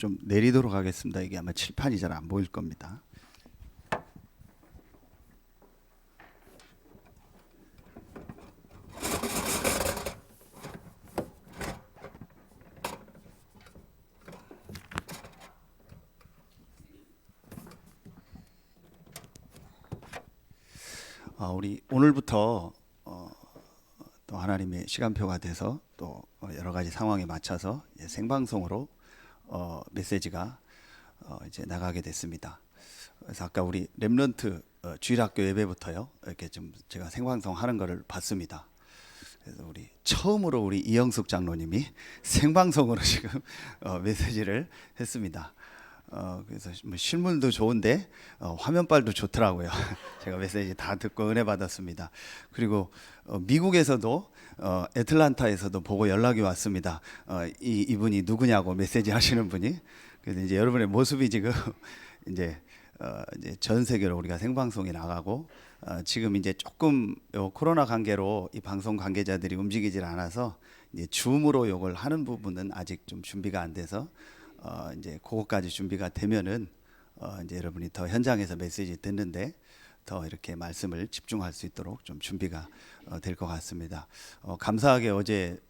좀 내리도록 하겠습니다. 이게 아마 칠판이 잘 안 보일 겁니다. 우리 오늘부터 또 하나님의 시간표가 돼서 또 여러 가지 상황에 맞춰서 생방송으로 메시지가 이제 나가게 됐습니다. 그래서 아까 우리 렘넌트 주일학교 예배부터요 이렇게 좀 제가 생방송 하는 거를 봤습니다. 그래서 우리 처음으로 우리 이영숙 장로님이 생방송으로 지금 메시지를 했습니다. 그래서 뭐 실물도 좋은데 화면빨도 좋더라고요. 제가 메시지 다 듣고 은혜 받았습니다. 그리고 미국에서도 애틀란타에서도 보고 연락이 왔습니다. 이분이 누구냐고 메시지 하시는 분이. 그래서 이제 여러분의 모습이 지금 이제 전 세계로 우리가 생방송이 나가고 지금 이제 조금 코로나 관계로 이 방송 관계자들이 움직이질 않아서 이제 줌으로 이걸 하는 부분은 아직 좀 준비가 안 돼서 이제 그거까지 준비가 되면은 이제 여러분이 더 현장에서 메시지 듣는데 더 이렇게 말씀을 집중할 수 있도록 좀 준비가 될 것 같습니다. 감사하게 어제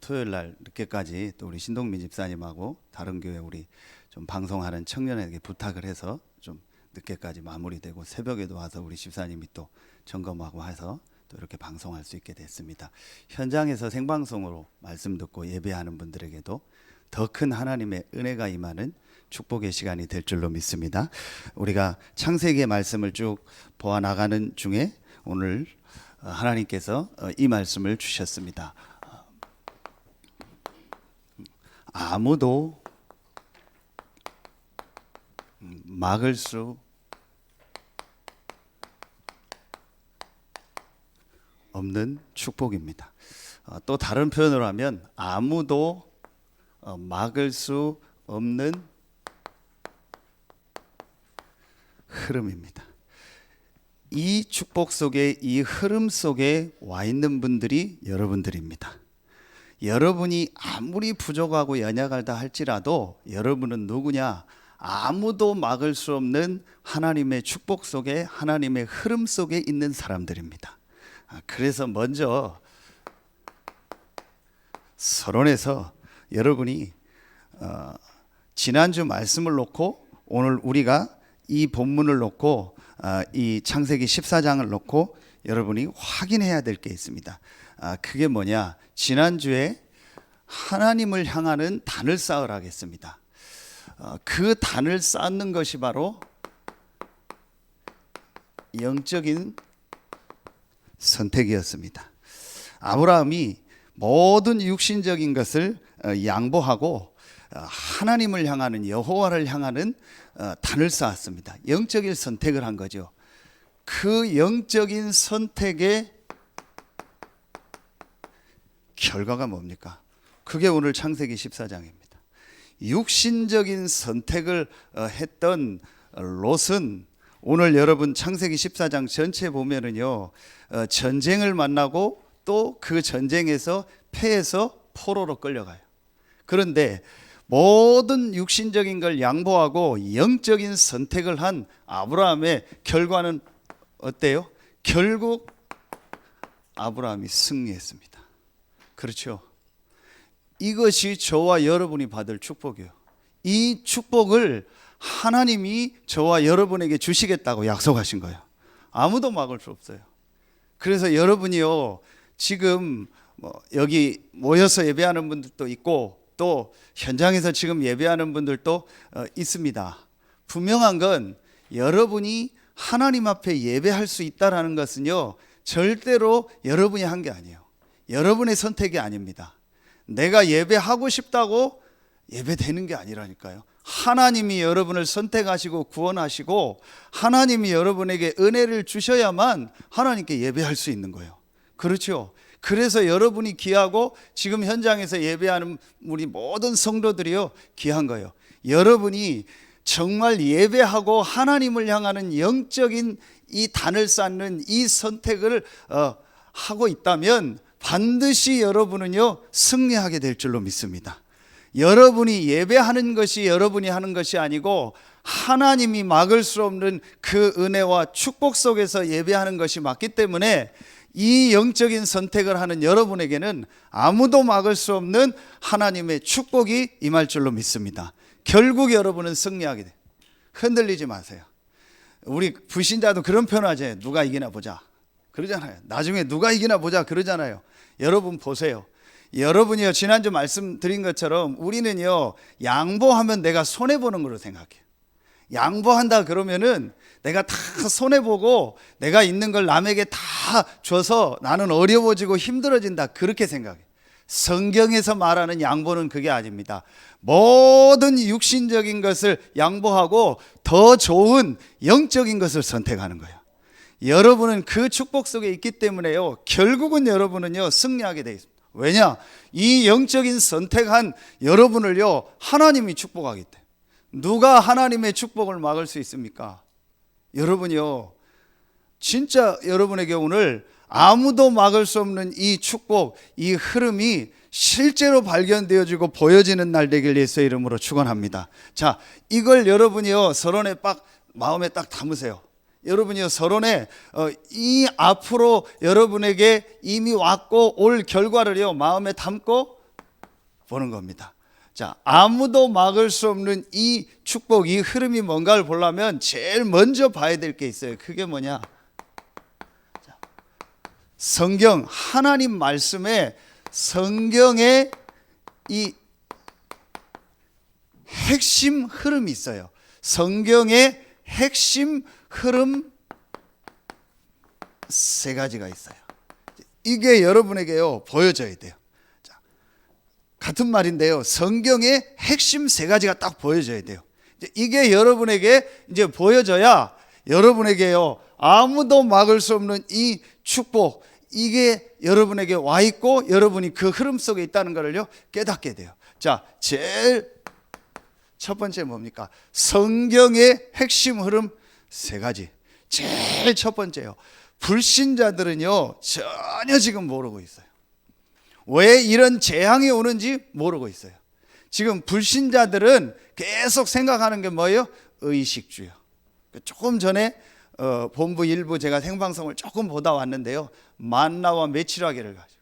토요일 날 늦게까지 또 우리 신동민 집사님하고 다른 교회 우리 좀 방송하는 청년에게 부탁을 해서 좀 늦게까지 마무리되고 새벽에도 와서 우리 집사님이 또 점검하고 해서 또 이렇게 방송할 수 있게 됐습니다. 현장에서 생방송으로 말씀 듣고 예배하는 분들에게도 더 큰 하나님의 은혜가 임하는 축복의 시간이 될 줄로 믿습니다. 우리가 창세기의 말씀을 쭉 보아 나가는 중에 오늘 하나님께서 이 말씀을 주셨습니다. 아무도 막을 수 없는 축복입니다. 또 다른 표현으로 하면 아무도 막을 수 없는 흐름입니다. 이 축복 속에, 이 흐름 속에 와 있는 분들이 여러분들입니다. 여러분이 아무리 부족하고 연약하다 할지라도 여러분은 누구냐? 아무도 막을 수 없는 하나님의 축복 속에, 하나님의 흐름 속에 있는 사람들입니다. 그래서 먼저 서론에서 여러분이 지난주 말씀을 놓고 오늘 우리가 이 본문을 놓고 이 창세기 14장을 놓고 여러분이 확인해야 될 게 있습니다. 그게 뭐냐? 지난주에 하나님을 향하는 단을 쌓으라 하겠습니다. 그 단을 쌓는 것이 바로 영적인 선택이었습니다. 아브라함이 모든 육신적인 것을 양보하고 하나님을 향하는, 여호와를 향하는 단을 쌓았습니다. 영적인 선택을 한 거죠. 그 영적인 선택의 결과가 뭡니까? 그게 오늘 창세기 14장입니다. 육신적인 선택을 했던 롯은 오늘 여러분 창세기 14장 전체 보면은요, 전쟁을 만나고 또 그 전쟁에서 패해서 포로로 끌려가요. 그런데 모든 육신적인 걸 양보하고 영적인 선택을 한 아브라함의 결과는 어때요? 결국 아브라함이 승리했습니다. 그렇죠? 이것이 저와 여러분이 받을 축복이에요. 이 축복을 하나님이 저와 여러분에게 주시겠다고 약속하신 거예요. 아무도 막을 수 없어요. 그래서 여러분이요, 지금 여기 모여서 예배하는 분들도 있고 또 현장에서 지금 예배하는 분들도 있습니다. 분명한 건 여러분이 하나님 앞에 예배할 수 있다라는 것은요, 절대로 여러분이 한 게 아니에요. 여러분의 선택이 아닙니다. 내가 예배하고 싶다고 예배되는 게 아니라니까요. 하나님이 여러분을 선택하시고 구원하시고 하나님이 여러분에게 은혜를 주셔야만 하나님께 예배할 수 있는 거예요. 그렇죠? 그래서 여러분이 귀하고 지금 현장에서 예배하는 우리 모든 성도들이요, 귀한 거예요. 여러분이 정말 예배하고 하나님을 향하는 영적인 이 단을 쌓는 이 선택을 하고 있다면 반드시 여러분은요, 승리하게 될 줄로 믿습니다. 여러분이 예배하는 것이 여러분이 하는 것이 아니고 하나님이 막을 수 없는 그 은혜와 축복 속에서 예배하는 것이 맞기 때문에 이 영적인 선택을 하는 여러분에게는 아무도 막을 수 없는 하나님의 축복이 임할 줄로 믿습니다. 결국 여러분은 승리하게 돼요. 흔들리지 마세요. 우리 불신자도 그런 표현하죠. 누가 이기나 보자 그러잖아요. 나중에 누가 이기나 보자 그러잖아요. 여러분 보세요. 여러분이요, 지난주 말씀드린 것처럼 우리는요, 양보하면 내가 손해보는 걸로 생각해요. 양보한다 그러면은 내가 다 손해보고 내가 있는 걸 남에게 다 줘서 나는 어려워지고 힘들어진다, 그렇게 생각해요. 성경에서 말하는 양보는 그게 아닙니다. 모든 육신적인 것을 양보하고 더 좋은 영적인 것을 선택하는 거예요. 여러분은 그 축복 속에 있기 때문에요, 결국은 여러분은요, 승리하게 돼 있습니다. 왜냐? 이 영적인 선택한 여러분을요, 하나님이 축복하기 때문에. 누가 하나님의 축복을 막을 수 있습니까? 여러분이요, 진짜 여러분에게 오늘 아무도 막을 수 없는 이 축복, 이 흐름이 실제로 발견되어지고 보여지는 날 되길 예수의 이름으로 축원합니다. 자, 이걸 여러분이요, 서론에 마음에 딱 담으세요. 여러분이요, 서론에 이 앞으로 여러분에게 이미 왔고 올 결과를요, 마음에 담고 보는 겁니다. 자, 아무도 막을 수 없는 이 축복, 이 흐름이 뭔가를 보려면 제일 먼저 봐야 될 게 있어요. 그게 뭐냐? 자, 성경, 하나님 말씀에 성경의 이 핵심 흐름이 있어요. 성경의 핵심 흐름 세 가지가 있어요. 이게 여러분에게요, 보여져야 돼요. 자, 같은 말인데요, 성경의 핵심 세 가지가 딱 보여져야 돼요. 이게 여러분에게 이제 보여져야 여러분에게요, 아무도 막을 수 없는 이 축복, 이게 여러분에게 와 있고 여러분이 그 흐름 속에 있다는 것을요, 깨닫게 돼요. 자, 제일 첫 번째 뭡니까? 성경의 핵심 흐름 세 가지. 제일 첫 번째요, 불신자들은요, 전혀 지금 모르고 있어요. 왜 이런 재앙이 오는지 모르고 있어요. 지금 불신자들은 계속 생각하는 게 뭐예요? 의식주요. 조금 전에 본부 일부 제가 생방송을 조금 보다 왔는데요, 만나와 메추라기를 가지고,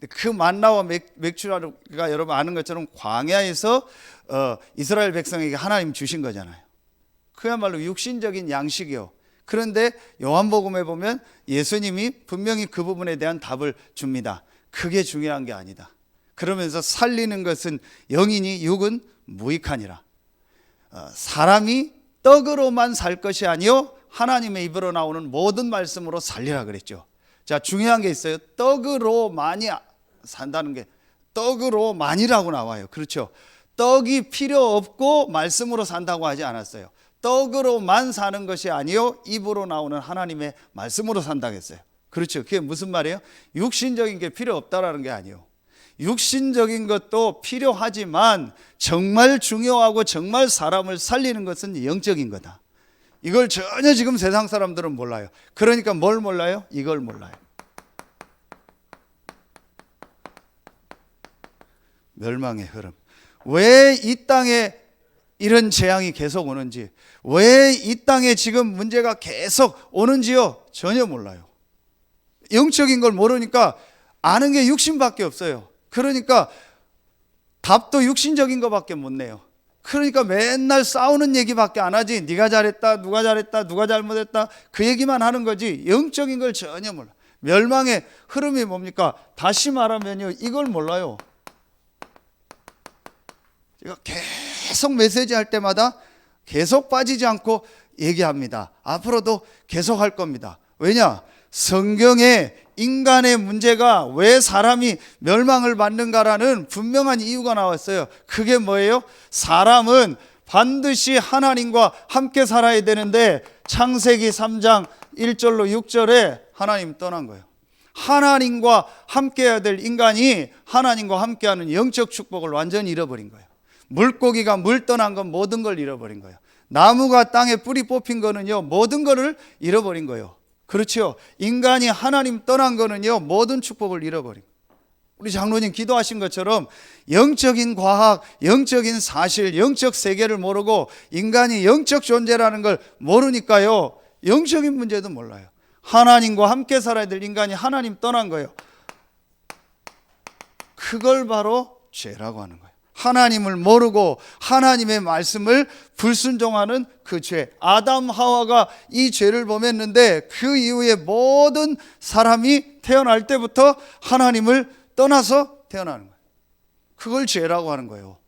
그 만나와 메추라기가 여러분 아는 것처럼 광야에서 이스라엘 백성에게 하나님 주신 거잖아요. 그야말로 육신적인 양식이요. 그런데 요한복음에 보면 예수님이 분명히 그 부분에 대한 답을 줍니다. 그게 중요한 게 아니다. 그러면서 살리는 것은 영이니 육은 무익하니라. 사람이 떡으로만 살 것이 아니요 하나님의 입으로 나오는 모든 말씀으로 살리라 그랬죠. 자, 중요한 게 있어요. 떡으로만이 산다는 게 떡으로만이라고 나와요. 그렇죠? 떡이 필요 없고 말씀으로 산다고 하지 않았어요. 떡으로만 사는 것이 아니요 입으로 나오는 하나님의 말씀으로 산다고 했어요. 그렇죠? 그게 무슨 말이에요? 육신적인 게 필요 없다라는 게 아니에요. 육신적인 것도 필요하지만 정말 중요하고 정말 사람을 살리는 것은 영적인 거다. 이걸 전혀 지금 세상 사람들은 몰라요. 그러니까 뭘 몰라요? 이걸 몰라요. 멸망의 흐름. 왜 이 땅에 이런 재앙이 계속 오는지, 왜 이 땅에 지금 문제가 계속 오는지요, 전혀 몰라요. 영적인 걸 모르니까 아는 게 육신밖에 없어요. 그러니까 답도 육신적인 것밖에 못 내요. 그러니까 맨날 싸우는 얘기밖에 안 하지, 네가 잘했다, 누가 잘했다, 누가 잘못했다, 그 얘기만 하는 거지 영적인 걸 전혀 몰라. 멸망의 흐름이 뭡니까? 다시 말하면요, 이걸 몰라요. 제가 계속 메시지 할 때마다 계속 빠지지 않고 얘기합니다. 앞으로도 계속 할 겁니다. 왜냐? 성경에 인간의 문제가 왜 사람이 멸망을 받는가라는 분명한 이유가 나왔어요. 그게 뭐예요? 사람은 반드시 하나님과 함께 살아야 되는데 창세기 3장 1절로 6절에 하나님 떠난 거예요. 하나님과 함께 해야 될 인간이 하나님과 함께하는 영적 축복을 완전히 잃어버린 거예요. 물고기가 물 떠난 건 모든 걸 잃어버린 거예요. 나무가 땅에 뿌리 뽑힌 거는요, 모든 거를 잃어버린 거예요. 그렇죠? 인간이 하나님 떠난 거는요, 모든 축복을 잃어버린 거예요. 우리 장로님 기도하신 것처럼 영적인 과학, 영적인 사실, 영적 세계를 모르고 인간이 영적 존재라는 걸 모르니까요, 영적인 문제도 몰라요. 하나님과 함께 살아야 될 인간이 하나님 떠난 거예요. 그걸 바로 죄라고 하는 거예요. 하나님을 모르고 하나님의 말씀을 불순종하는 그 죄. 아담 하와가 이 죄를 범했는데 그 이후에 모든 사람이 태어날 때부터 하나님을 떠나서 태어나는 거예요. 그걸 죄라고 하는 거예요.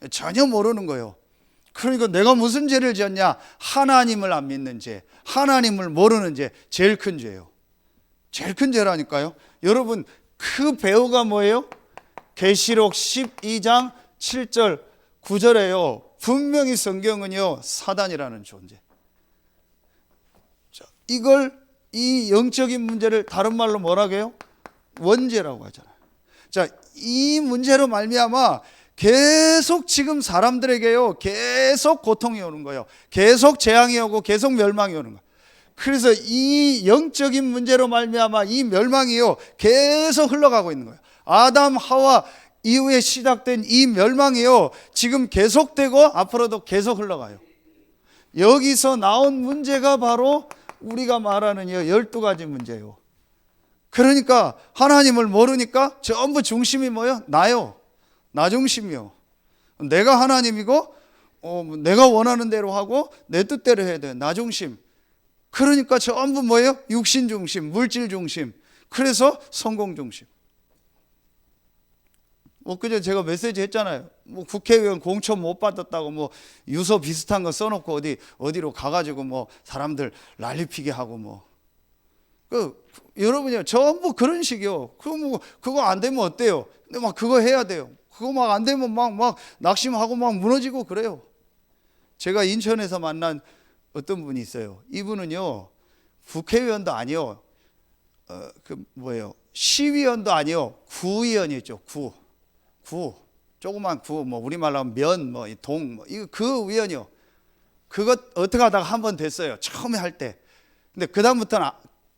전혀 모르는 거예요. 그러니까 내가 무슨 죄를 지었냐? 하나님을 안 믿는 죄, 하나님을 모르는 죄, 제일 큰 죄예요. 제일 큰 죄라니까요. 여러분, 그 배우가 뭐예요? 계시록 12장 7절 9절에요. 분명히 성경은요, 사단이라는 존재. 자, 이 영적인 문제를 다른 말로 뭐라고 해요? 원죄라고 하잖아요. 자, 이 문제로 말미암아 계속 지금 사람들에게요, 계속 고통이 오는 거예요. 계속 재앙이 오고 계속 멸망이 오는 거예요. 그래서 이 영적인 문제로 말미암아 이 멸망이요, 계속 흘러가고 있는 거예요. 아담 하와 이후에 시작된 이 멸망이요, 지금 계속되고 앞으로도 계속 흘러가요. 여기서 나온 문제가 바로 우리가 말하는 12가지 문제예요. 그러니까 하나님을 모르니까 전부 중심이 뭐예요? 나요. 나 중심이요. 내가 하나님이고 내가 원하는 대로 하고 내 뜻대로 해야 돼. 나 중심. 그러니까 전부 뭐예요? 육신 중심, 물질 중심. 그래서 성공 중심. 그저 제가 메시지 했잖아요. 국회의원 공천 못 받았다고 유서 비슷한 거 써놓고 어디로 가가지고 사람들 난리 피게 하고 여러분이요, 전부 그런 식이요. 그거 안 되면 어때요? 근데 그거 해야 돼요. 그거 안 되면 막 낙심하고 무너지고 그래요. 제가 인천에서 만난 어떤 분이 있어요. 이분은요, 국회의원도 아니요, 시의원도 아니요, 구의원이 있죠. 구. 조그만 구, 우리말로 하면 동, 그 의원이요. 그거 어떻게 하다가 한 번 됐어요. 처음에 할 때. 근데 그다음부터는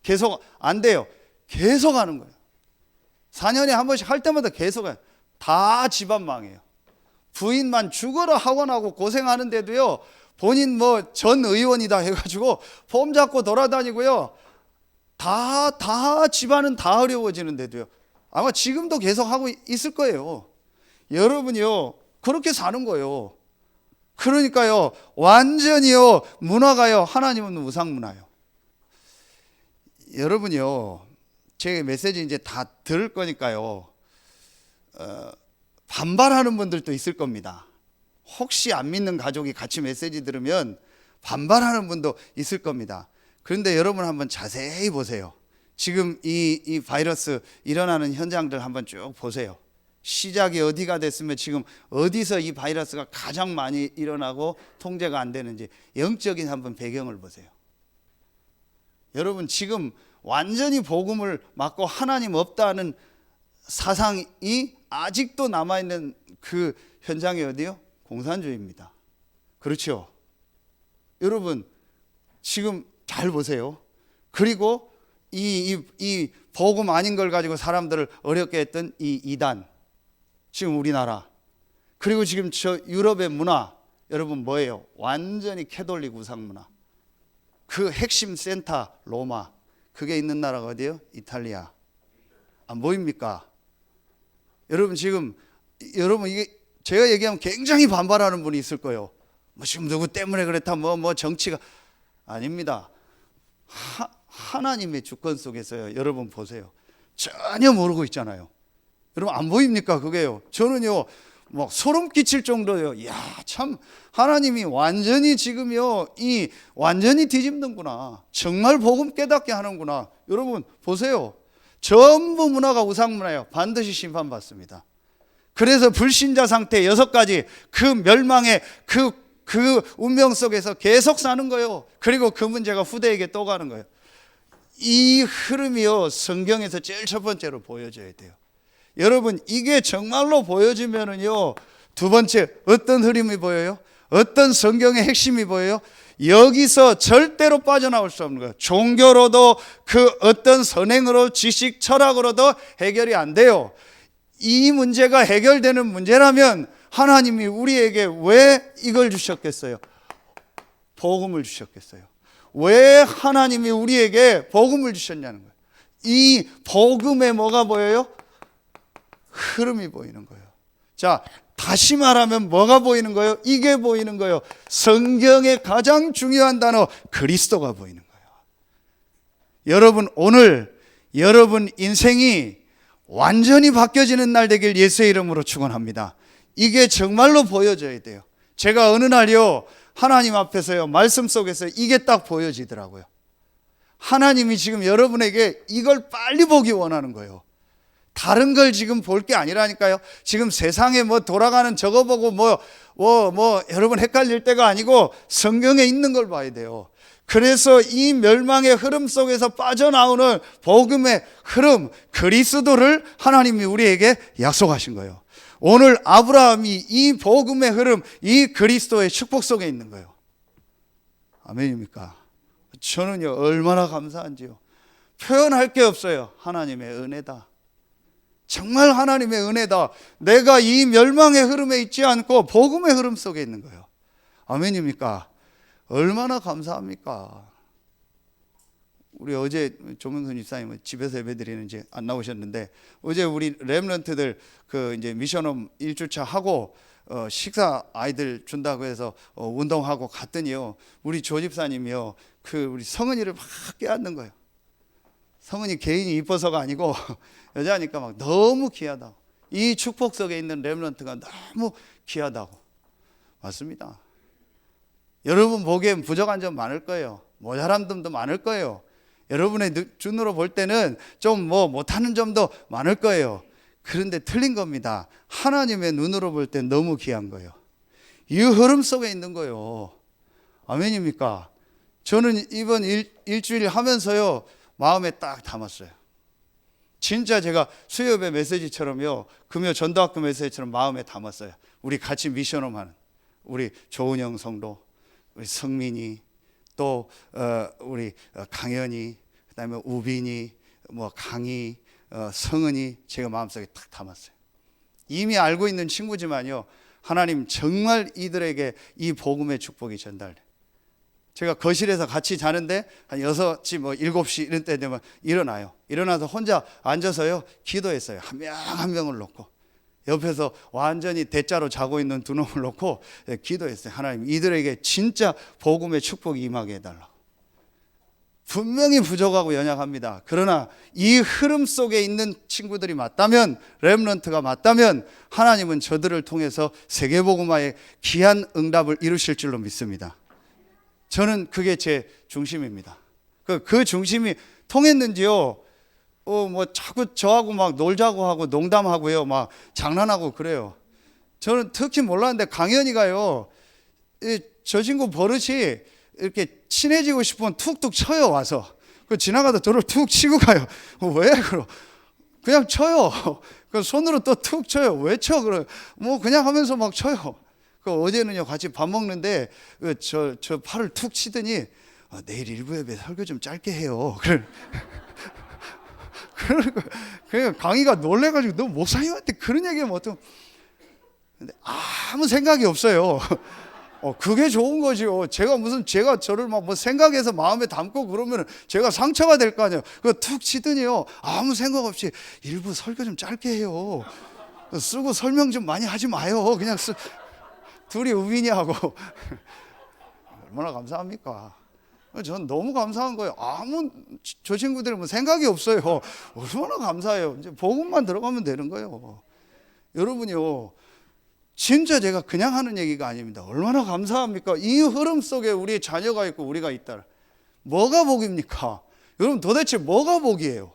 계속 안 돼요. 계속 하는 거예요. 4년에 한 번씩 할 때마다 계속 해요. 다 집안 망해요. 부인만 죽어라 학원하고 고생하는데도요, 본인 전 의원이다 해가지고 폼 잡고 돌아다니고요. 다 집안은 다 어려워지는데도요. 아마 지금도 계속 하고 있을 거예요. 여러분이요, 그렇게 사는 거예요. 그러니까요, 완전히요, 문화가요, 하나님은 우상 문화예요. 여러분이요, 제 메시지 이제 다 들을 거니까요, 반발하는 분들도 있을 겁니다. 혹시 안 믿는 가족이 같이 메시지 들으면 반발하는 분도 있을 겁니다. 그런데 여러분 한번 자세히 보세요. 지금 이 바이러스 일어나는 현장들 한번 쭉 보세요. 시작이 어디가 됐으면 지금 어디서 이 바이러스가 가장 많이 일어나고 통제가 안 되는지 영적인 한번 배경을 보세요. 여러분, 지금 완전히 복음을 막고 하나님 없다는 사상이 아직도 남아있는 그 현장이 어디요? 공산주의입니다. 그렇죠? 여러분, 지금 잘 보세요. 그리고 이 복음 아닌 걸 가지고 사람들을 어렵게 했던 이 이단, 지금 우리나라, 그리고 지금 저 유럽의 문화, 여러분 뭐예요? 완전히 캐톨릭 우상 문화. 그 핵심 센터 로마, 그게 있는 나라가 어디예요? 이탈리아. 안 보입니까? 여러분, 지금 여러분, 이게 제가 얘기하면 굉장히 반발하는 분이 있을 거예요. 지금 누구 때문에 그렇다, 정치가 아닙니다. 하나님의 주권 속에서요. 여러분 보세요. 전혀 모르고 있잖아요. 여러분 안 보입니까? 그게요. 저는요, 소름 끼칠 정도요. 이야, 참 하나님이 완전히 지금요, 완전히 뒤집는구나. 정말 복음 깨닫게 하는구나. 여러분 보세요. 전부 문화가 우상 문화예요. 반드시 심판받습니다. 그래서 불신자 상태 6가지 그 멸망의 그 운명 속에서 계속 사는 거예요. 그리고 그 문제가 후대에게 또 가는 거예요. 이 흐름이요, 성경에서 제일 첫 번째로 보여져야 돼요. 여러분, 이게 정말로 보여지면은요, 두 번째 어떤 흐름이 보여요? 어떤 성경의 핵심이 보여요? 여기서 절대로 빠져나올 수 없는 거예요. 종교로도 그 어떤 선행으로 지식 철학으로도 해결이 안 돼요. 이 문제가 해결되는 문제라면 하나님이 우리에게 왜 이걸 주셨겠어요? 복음을 주셨겠어요? 왜 하나님이 우리에게 복음을 주셨냐는 거예요. 이 복음에 뭐가 보여요? 흐름이 보이는 거예요. 자, 다시 말하면 뭐가 보이는 거예요? 이게 보이는 거예요. 성경의 가장 중요한 단어 그리스도가 보이는 거예요. 여러분, 오늘 여러분 인생이 완전히 바뀌어지는 날 되길 예수의 이름으로 축원합니다. 이게 정말로 보여져야 돼요. 제가 어느 날요 하나님 앞에서요 말씀 속에서 이게 딱 보여지더라고요. 하나님이 지금 여러분에게 이걸 빨리 보기 원하는 거예요. 다른 걸 지금 볼 게 아니라니까요. 지금 세상에 뭐 돌아가는 저거 보고 뭐 여러분 헷갈릴 때가 아니고 성경에 있는 걸 봐야 돼요. 그래서 이 멸망의 흐름 속에서 빠져나오는 복음의 흐름, 그리스도를 하나님이 우리에게 약속하신 거예요. 오늘 아브라함이 이 복음의 흐름, 이 그리스도의 축복 속에 있는 거예요. 아멘입니까? 저는요 얼마나 감사한지요. 표현할 게 없어요. 하나님의 은혜다. 정말 하나님의 은혜다. 내가 이 멸망의 흐름에 있지 않고 복음의 흐름 속에 있는 거예요. 아멘입니까? 얼마나 감사합니까? 우리 어제 조명선 집사님은 집에서 예배드리는지 안 나오셨는데 어제 우리 렘넌트들 그 이제 미션홈 1주차 하고 식사 아이들 준다고 해서 운동하고 갔더니요 우리 조 집사님이요 그 우리 성은이를 막 깨닫는 거예요. 성은이 개인이 이뻐서가 아니고 여자니까 막 너무 귀하다고, 이 축복 속에 있는 렘넌트가 너무 귀하다고. 맞습니다. 여러분 보기엔 부족한 점 많을 거예요. 모자란 점도 많을 거예요. 여러분의 눈으로 볼 때는 좀 못하는 점도 많을 거예요. 그런데 틀린 겁니다. 하나님의 눈으로 볼 때 너무 귀한 거예요. 이 흐름 속에 있는 거예요. 아멘입니까? 저는 이번 일주일 하면서요 마음에 딱 담았어요. 진짜 제가 수요예배 메시지처럼요 금요 전도학교 메시지처럼 마음에 담았어요. 우리 같이 미션홈 하는 우리 조은영 성도, 우리 성민이, 또 우리 강현이, 그다음에 우빈이, 강희, 성은이 제가 마음속에 딱 담았어요. 이미 알고 있는 친구지만요 하나님 정말 이들에게 이 복음의 축복이 전달돼. 제가 거실에서 같이 자는데 한 6시 7시 이런 때 되면 일어나요. 일어나서 혼자 앉아서요 기도했어요. 한 명 한 명을 놓고 옆에서 완전히 대자로 자고 있는 두 놈을 놓고 기도했어요. 하나님 이들에게 진짜 복음의 축복이 임하게 해달라고. 분명히 부족하고 연약합니다. 그러나 이 흐름 속에 있는 친구들이 맞다면, 렘넌트가 맞다면 하나님은 저들을 통해서 세계복음화의 귀한 응답을 이루실 줄로 믿습니다. 저는 그게 제 중심입니다. 그 중심이 통했는지요. 자꾸 저하고 막 놀자고 하고 농담하고요, 막 장난하고 그래요. 저는 특히 몰랐는데 강현이가요, 저 친구 버릇이 이렇게 친해지고 싶으면 툭툭 쳐요 와서. 지나가다 저를 툭 치고 가요. 왜 그러? 그냥 쳐요. 손으로 또 툭 쳐요. 왜 쳐? 그래. 그냥 하면서 막 쳐요. 어제는요 같이 밥 먹는데 저 팔을 툭 치더니 내일 일부 예배 설교 좀 짧게 해요. 그러니까 강희가 놀래가지고 너 목사님한테 그런 얘기하면 어떡? 근데 아무 생각이 없어요. 그게 좋은 거지요. 제가 저를 막 생각해서 마음에 담고 그러면 제가 상처가 될 거 아니에요. 툭 치더니요 아무 생각 없이 일부 설교 좀 짧게 해요. 쓰고 설명 좀 많이 하지 마요. 그냥 둘이 우빈이하고 얼마나 감사합니까? 전 너무 감사한 거예요. 저 친구들은 생각이 없어요. 얼마나 감사해요. 이제 복음만 들어가면 되는 거예요. 여러분이요, 진짜 제가 그냥 하는 얘기가 아닙니다. 얼마나 감사합니까? 이 흐름 속에 우리의 자녀가 있고 우리가 있다. 뭐가 복입니까? 여러분 도대체 뭐가 복이에요?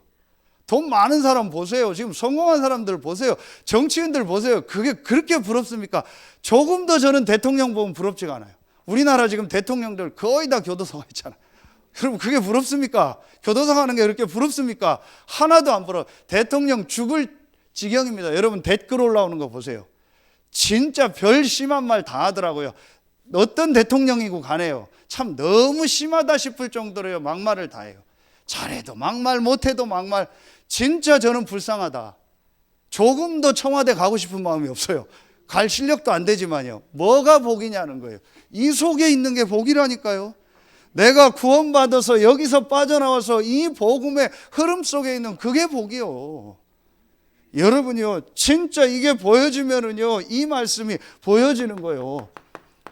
돈 많은 사람 보세요. 지금 성공한 사람들 보세요. 정치인들 보세요. 그게 그렇게 부럽습니까? 조금 더 저는 대통령 보면 부럽지가 않아요. 우리나라 지금 대통령들 거의 다 교도소가 있잖아요. 여러분 그게 부럽습니까? 교도소 가는 게 그렇게 부럽습니까? 하나도 안 부러워. 대통령 죽을 지경입니다. 여러분 댓글 올라오는 거 보세요. 진짜 별 심한 말 다 하더라고요. 어떤 대통령이고 가네요. 참 너무 심하다 싶을 정도로요 막말을 다 해요. 잘해도 막말, 못해도 막말. 진짜 저는 불쌍하다. 조금 더 청와대 가고 싶은 마음이 없어요. 갈 실력도 안 되지만요. 뭐가 복이냐는 거예요. 이 속에 있는 게 복이라니까요. 내가 구원받아서 여기서 빠져나와서 이 복음의 흐름 속에 있는 그게 복이요. 여러분요, 진짜 이게 보여지면은요, 이 말씀이 보여지는 거예요.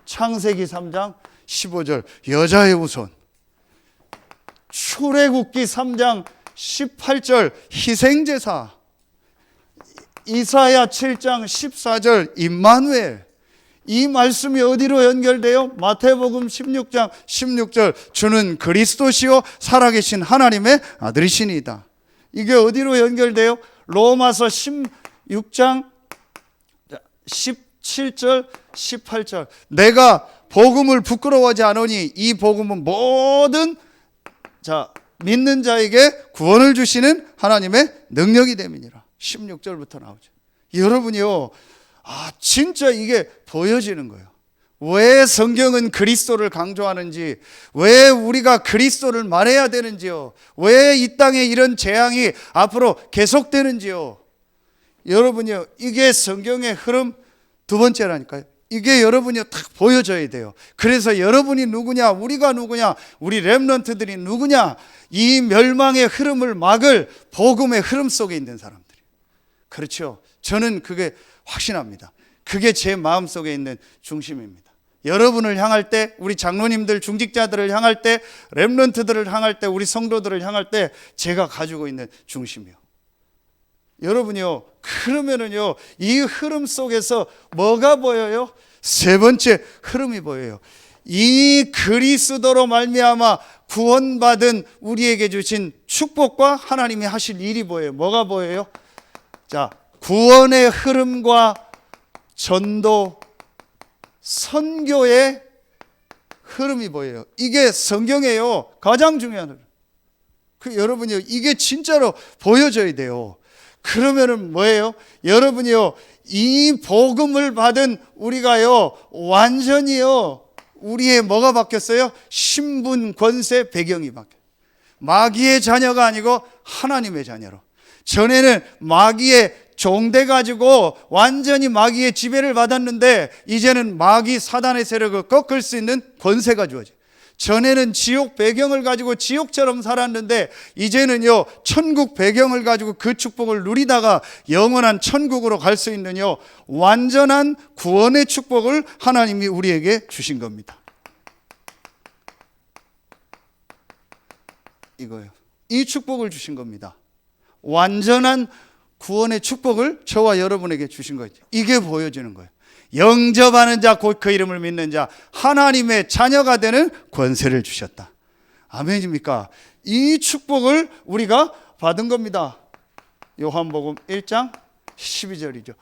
창세기 3장 15절 여자의 후손, 출애굽기 3장 18절 희생제사, 이사야 7장 14절 임마누엘. 이 말씀이 어디로 연결돼요? 마태복음 16장 16절 주는 그리스도시요 살아계신 하나님의 아들이시니이다. 이게 어디로 연결돼요? 로마서 16장 17절 18절 내가 복음을 부끄러워하지 않으니 이 복음은 모든 믿는 자에게 구원을 주시는 하나님의 능력이 됨이니라. 16절부터 나오죠. 여러분이요, 진짜 이게 보여지는 거예요. 왜 성경은 그리스도를 강조하는지, 왜 우리가 그리스도를 말해야 되는지요, 왜 이 땅에 이런 재앙이 앞으로 계속되는지요. 여러분이요, 이게 성경의 흐름 두 번째라니까요. 이게 여러분이 딱 보여져야 돼요. 그래서 여러분이 누구냐, 우리가 누구냐, 우리 렘넌트들이 누구냐, 이 멸망의 흐름을 막을 복음의 흐름 속에 있는 사람들이. 그렇죠. 저는 그게 확신합니다. 그게 제 마음속에 있는 중심입니다. 여러분을 향할 때, 우리 장로님들, 중직자들을 향할 때, 렘넌트들을 향할 때, 우리 성도들을 향할 때 제가 가지고 있는 중심이요. 여러분이요, 그러면은요, 이 흐름 속에서 뭐가 보여요? 세 번째 흐름이 보여요. 이 그리스도로 말미암아 구원받은 우리에게 주신 축복과 하나님이 하실 일이 보여요. 뭐가 보여요? 구원의 흐름과 전도, 선교의 흐름이 보여요. 이게 성경이에요. 가장 중요한 흐름. 여러분이요, 이게 진짜로 보여져야 돼요. 그러면은 뭐예요? 여러분이요, 이 복음을 받은 우리가요, 완전히요, 우리의 뭐가 바뀌었어요? 신분, 권세, 배경이 바뀌어요. 마귀의 자녀가 아니고 하나님의 자녀로. 전에는 마귀의 종돼 가지고 완전히 마귀의 지배를 받았는데, 이제는 마귀 사단의 세력을 꺾을 수 있는 권세가 주어져요. 전에는 지옥 배경을 가지고 지옥처럼 살았는데, 이제는요, 천국 배경을 가지고 그 축복을 누리다가 영원한 천국으로 갈 수 있는요, 완전한 구원의 축복을 하나님이 우리에게 주신 겁니다. 이거요. 이 축복을 주신 겁니다. 완전한 구원의 축복을 저와 여러분에게 주신 거죠. 이게 보여지는 거예요. 영접하는 자, 곧 그 이름을 믿는 자, 하나님의 자녀가 되는 권세를 주셨다. 아멘입니까? 이 축복을 우리가 받은 겁니다. 요한복음 1장 12절이죠.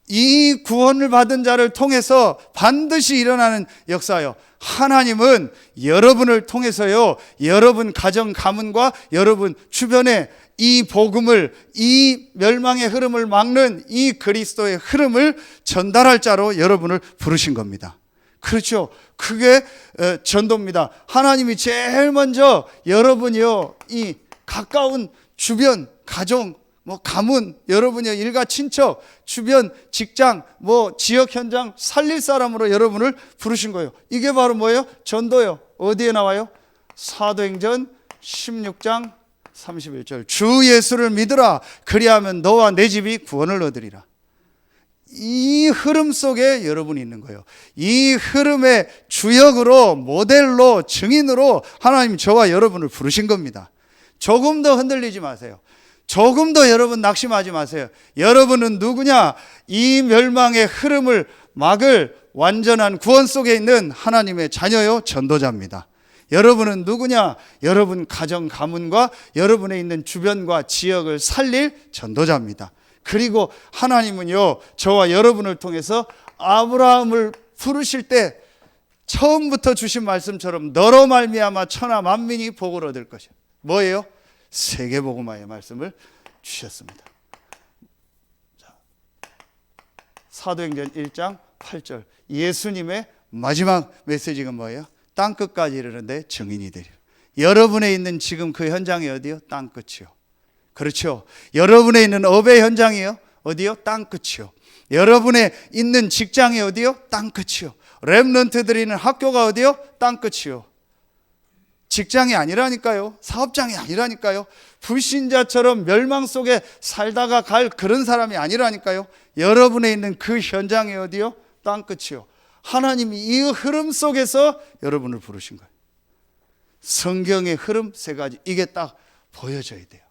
이 구원을 받은 자를 통해서 반드시 일어나는 역사요. 하나님은 여러분을 통해서요, 여러분 가정 가문과 여러분 주변에 이 복음을, 이 멸망의 흐름을 막는 이 그리스도의 흐름을 전달할 자로 여러분을 부르신 겁니다. 그렇죠. 그게 전도입니다. 하나님이 제일 먼저 여러분이요, 이 가까운 주변, 가정, 가문, 여러분의 일가 친척, 주변, 직장, 지역 현장 살릴 사람으로 여러분을 부르신 거예요. 이게 바로 뭐예요? 전도요. 어디에 나와요? 사도행전 16장 31절 주 예수를 믿으라. 그리하면 너와 내 집이 구원을 얻으리라. 이 흐름 속에 여러분이 있는 거예요. 이 흐름의 주역으로, 모델로, 증인으로 하나님 저와 여러분을 부르신 겁니다. 조금 더 흔들리지 마세요. 조금 더 여러분 낙심하지 마세요. 여러분은 누구냐? 이 멸망의 흐름을 막을 완전한 구원 속에 있는 하나님의 자녀요, 전도자입니다. 여러분은 누구냐? 여러분 가정 가문과 여러분에 있는 주변과 지역을 살릴 전도자입니다. 그리고 하나님은요, 저와 여러분을 통해서 아브라함을 부르실 때 처음부터 주신 말씀처럼 너로 말미암아 천하 만민이 복을 얻을 것이야. 뭐예요? 세계복음화의 말씀을 주셨습니다. 사도행전 1장 8절 예수님의 마지막 메시지가 뭐예요? 땅끝까지 이르는데 증인이 되리라. 여러분에 있는 지금 그 현장이 어디요? 땅끝이요. 그렇죠. 여러분에 있는 업의 현장이요. 어디요? 땅끝이요. 여러분의 있는 직장이 어디요? 땅끝이요. 렘넌트들이 있는 학교가 어디요? 땅끝이요. 직장이 아니라니까요. 사업장이 아니라니까요. 불신자처럼 멸망 속에 살다가 갈 그런 사람이 아니라니까요. 여러분에 있는 그 현장이 어디요? 땅끝이요. 하나님이 이 흐름 속에서 여러분을 부르신 거예요. 성경의 흐름 세 가지, 이게 딱 보여져야 돼요.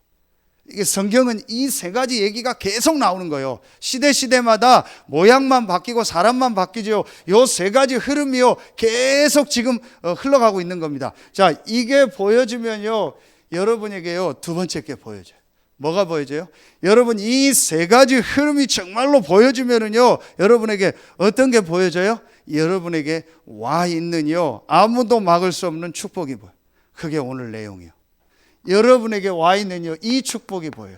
이게 성경은 이 세 가지 얘기가 계속 나오는 거예요. 시대마다 모양만 바뀌고 사람만 바뀌죠. 요 세 가지 흐름이요 계속 지금 흘러가고 있는 겁니다. 자, 이게 보여지면요 여러분에게요 두 번째 게 보여져요. 뭐가 보여져요? 여러분 이 세 가지 흐름이 정말로 보여지면은요 여러분에게 어떤 게 보여져요? 여러분에게 와 있는요 아무도 막을 수 없는 축복이 보여요. 그게 오늘 내용이에요. 여러분에게 와 있는요 이 축복이 보여요.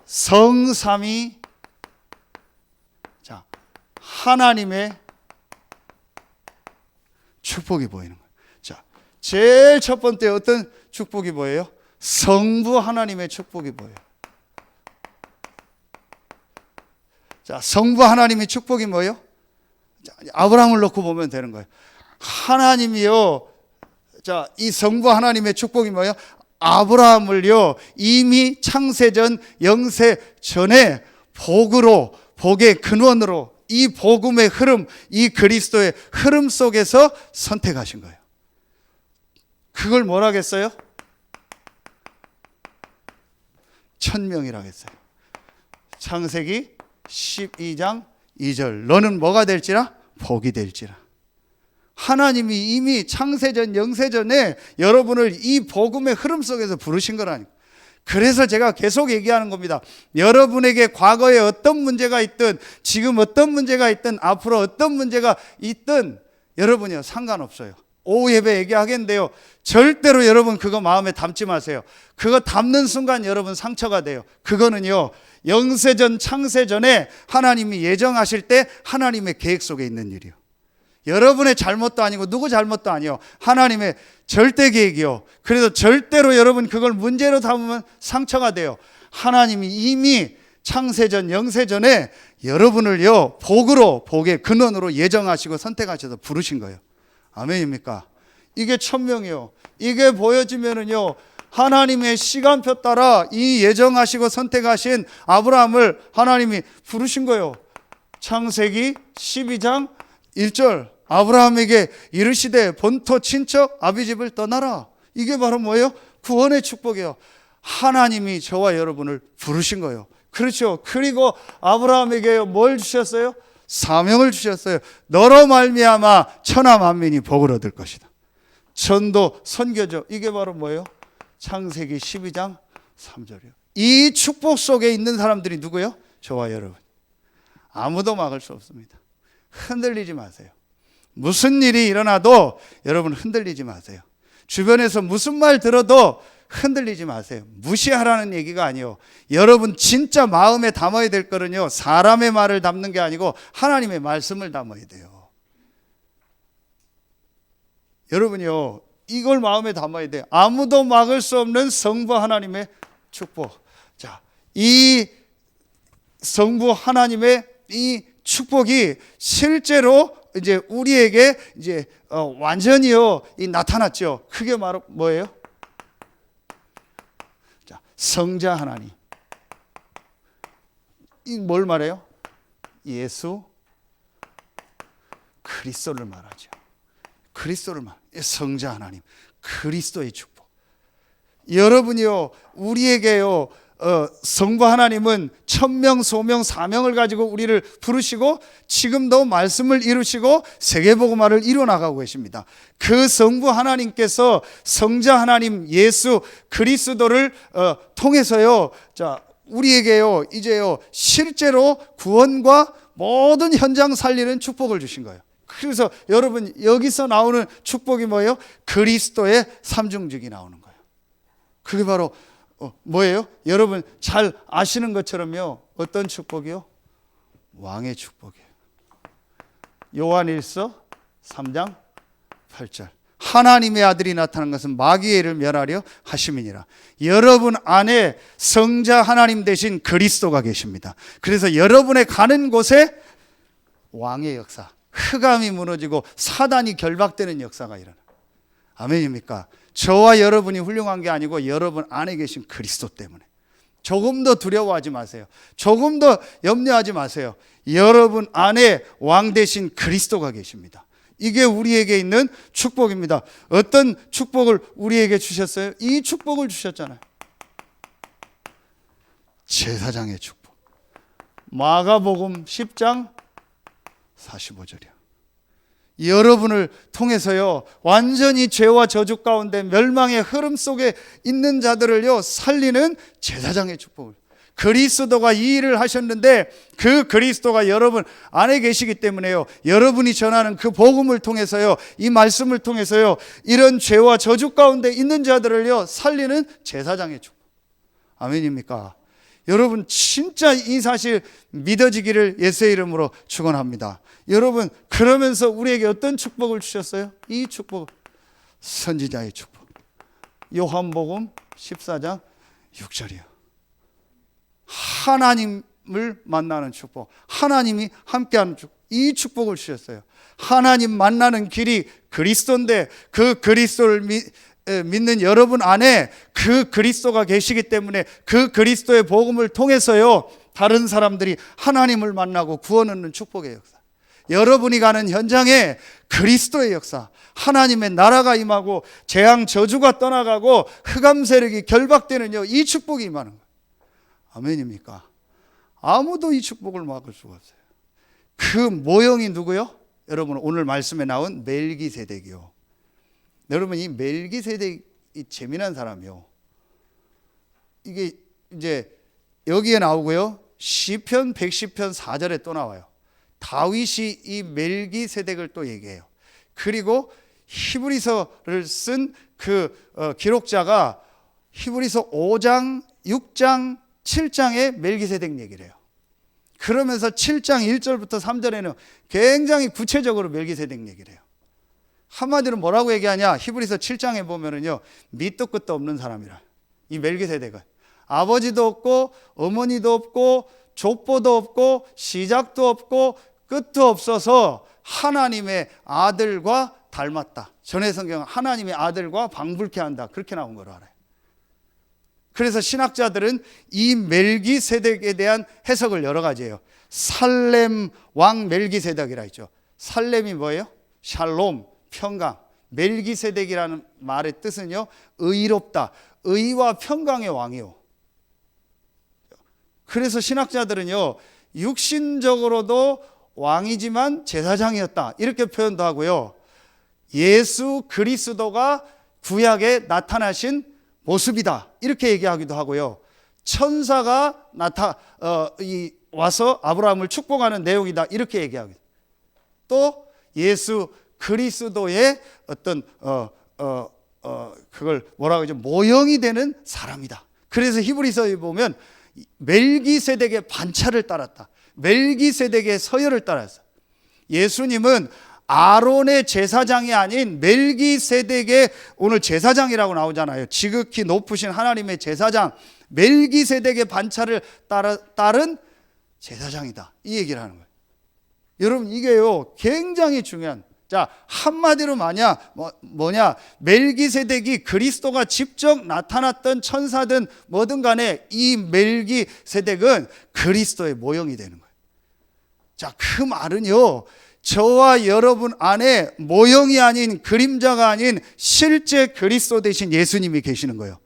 성삼위, 자 하나님의 축복이 보이는 거예요. 자, 제일 첫 번째 어떤 축복이 보여요? 성부 하나님의 축복이 보여요. 자, 성부 하나님의 축복이 뭐예요? 자, 아브라함을 놓고 보면 되는 거예요. 하나님이요. 자, 이 성부 하나님의 축복이 뭐예요? 아브라함을요 이미 창세전 영세 전에 복으로, 복의 근원으로, 이 복음의 흐름, 이 그리스도의 흐름 속에서 선택하신 거예요. 그걸 뭐라겠어요? 천명이라고 했어요. 창세기 12장 2절 너는 뭐가 될지라? 복이 될지라. 하나님이 이미 창세전 영세전에 여러분을 이 복음의 흐름 속에서 부르신 거라니까. 그래서 제가 계속 얘기하는 겁니다. 여러분에게 과거에 어떤 문제가 있든 지금 어떤 문제가 있든 앞으로 어떤 문제가 있든 여러분이요 상관없어요. 오후 예배 얘기하겠는데요 절대로 여러분 그거 마음에 담지 마세요. 그거 담는 순간 여러분 상처가 돼요. 그거는요 영세전 창세전에 하나님이 예정하실 때 하나님의 계획 속에 있는 일이요. 여러분의 잘못도 아니고 누구 잘못도 아니요. 하나님의 절대 계획이요. 그래서 절대로 여러분 그걸 문제로 삼으면 상처가 돼요. 하나님이 이미 창세전 영세전에 여러분을요 복으로, 복의 근원으로 예정하시고 선택하셔서 부르신 거예요. 아멘입니까? 이게 천명이요. 이게 보여지면은요 하나님의 시간표 따라 이 예정하시고 선택하신 아브라함을 하나님이 부르신 거예요. 창세기 12장 1절 아브라함에게 이르시되 본토 친척 아비집을 떠나라. 이게 바로 뭐예요? 구원의 축복이에요. 하나님이 저와 여러분을 부르신 거예요. 그렇죠. 그리고 아브라함에게 뭘 주셨어요? 사명을 주셨어요. 너로 말미암아 천하 만민이 복을 얻을 것이다. 전도 선교죠. 이게 바로 뭐예요? 창세기 12장 3절이요. 이 축복 속에 있는 사람들이 누구예요? 저와 여러분. 아무도 막을 수 없습니다. 흔들리지 마세요. 무슨 일이 일어나도 여러분 흔들리지 마세요. 주변에서 무슨 말 들어도 흔들리지 마세요. 무시하라는 얘기가 아니에요. 여러분 진짜 마음에 담아야 될 거는요 사람의 말을 담는 게 아니고 하나님의 말씀을 담아야 돼요. 여러분요 이걸 마음에 담아야 돼요. 아무도 막을 수 없는 성부 하나님의 축복. 자, 이 성부 하나님의 이 축복이 실제로 이제 우리에게 이제 완전히요 나타났죠. 그게 바로 뭐예요? 자, 성자 하나님. 이 뭘 말해요? 예수 그리스도를 말하죠. 그리스도를 말. 성자 하나님, 그리스도의 축복. 여러분이요 우리에게요 성부 하나님은 천명, 소명, 사명을 가지고 우리를 부르시고 지금도 말씀을 이루시고 세계복음화를 이루어나가고 계십니다. 그 성부 하나님께서 성자 하나님 예수 그리스도를 통해서요 자 우리에게요 이제요 실제로 구원과 모든 현장 살리는 축복을 주신 거예요. 그래서 여러분 여기서 나오는 축복이 뭐예요? 그리스도의 삼중직이 나오는 거예요. 그게 바로 뭐예요? 여러분 잘 아시는 것처럼요 어떤 축복이요? 왕의 축복이에요. 요한일서 3장 8절 하나님의 아들이 나타난 것은 마귀의 일을 멸하려 하심이니라. 여러분 안에 성자 하나님 되신 그리스도가 계십니다. 그래서 여러분의 가는 곳에 왕의 역사, 흑암이 무너지고 사단이 결박되는 역사가 일어나. 아멘입니까? 저와 여러분이 훌륭한 게 아니고 여러분 안에 계신 그리스도 때문에. 조금 더 두려워하지 마세요. 조금 더 염려하지 마세요. 여러분 안에 왕 되신 그리스도가 계십니다. 이게 우리에게 있는 축복입니다. 어떤 축복을 우리에게 주셨어요? 이 축복을 주셨잖아요. 제사장의 축복. 마가복음 10장 45절이요. 여러분을 통해서요, 완전히 죄와 저주 가운데 멸망의 흐름 속에 있는 자들을요, 살리는 제사장의 축복을. 그리스도가 이 일을 하셨는데 그 그리스도가 여러분 안에 계시기 때문에요, 여러분이 전하는 그 복음을 통해서요, 이 말씀을 통해서요, 이런 죄와 저주 가운데 있는 자들을요, 살리는 제사장의 축복. 아멘입니까? 여러분 진짜 이 사실 믿어지기를 예수의 이름으로 축원합니다. 여러분, 그러면서 우리에게 어떤 축복을 주셨어요? 이 축복, 선지자의 축복. 요한복음 14장 6절이요. 하나님을 만나는 축복, 하나님이 함께하는 축복, 이 축복을 주셨어요. 하나님 만나는 길이 그리스도인데 그 그리스도를 믿는 여러분 안에 그 그리스도가 계시기 때문에 그 그리스도의 복음을 통해서요, 다른 사람들이 하나님을 만나고 구원 얻는 축복의 역사. 여러분이 가는 현장에 그리스도의 역사, 하나님의 나라가 임하고 재앙 저주가 떠나가고 흑암 세력이 결박되는 이 축복이 임하는 거예요. 아멘입니까? 아무도 이 축복을 막을 수가 없어요. 그 모형이 누구요? 여러분, 오늘 말씀에 나온 멜기세덱이요. 여러분, 이 멜기세덱이 재미난 사람이요. 이게 이제 여기에 나오고요, 시편 110편 4절에 또 나와요. 다윗이 이 멜기세덱을 또 얘기해요. 그리고 히브리서를 쓴 그 기록자가 히브리서 5장, 6장, 7장에 멜기세덱 얘기를 해요. 그러면서 7장 1절부터 3절에는 굉장히 구체적으로 멜기세덱 얘기를 해요. 한마디로 뭐라고 얘기하냐? 히브리서 7장에 보면은요, 밑도 끝도 없는 사람이라. 이 멜기세덱은 아버지도 없고 어머니도 없고 족보도 없고 시작도 없고 끝도 없어서 하나님의 아들과 닮았다. 전에 성경은 하나님의 아들과 방불케 한다, 그렇게 나온 걸 알아요. 그래서 신학자들은 이 멜기세덱에 대한 해석을 여러 가지예요. 살렘 왕 멜기세덱이라 했죠. 살렘이 뭐예요? 샬롬, 평강. 멜기세덱이라는 말의 뜻은요, 의롭다, 의와 평강의 왕이요. 그래서 신학자들은요, 육신적으로도 왕이지만 제사장이었다, 이렇게 표현도 하고요, 예수 그리스도가 구약에 나타나신 모습이다, 이렇게 얘기하기도 하고요, 천사가 와서 아브라함을 축복하는 내용이다, 이렇게 얘기하기도. 또 예수 그리스도의 어떤 그걸 뭐라고 하죠? 모형이 되는 사람이다. 그래서 히브리서에 보면 멜기세덱의 반차를 따랐다, 멜기세덱의 서열을 따랐어. 예수님은 아론의 제사장이 아닌 멜기세덱의, 오늘 제사장이라고 나오잖아요. 지극히 높으신 하나님의 제사장 멜기세덱의 반차를 따른 제사장이다, 이 얘기를 하는 거예요. 여러분, 이게요 굉장히 중요한, 자, 한마디로 뭐냐, 멜기세덱이 그리스도가 직접 나타났던 천사든 뭐든 간에 이 멜기세덱은 그리스도의 모형이 되는 거예요. 자, 그 말은요, 저와 여러분 안에 모형이 아닌, 그림자가 아닌 실제 그리스도 되신 예수님이 계시는 거예요.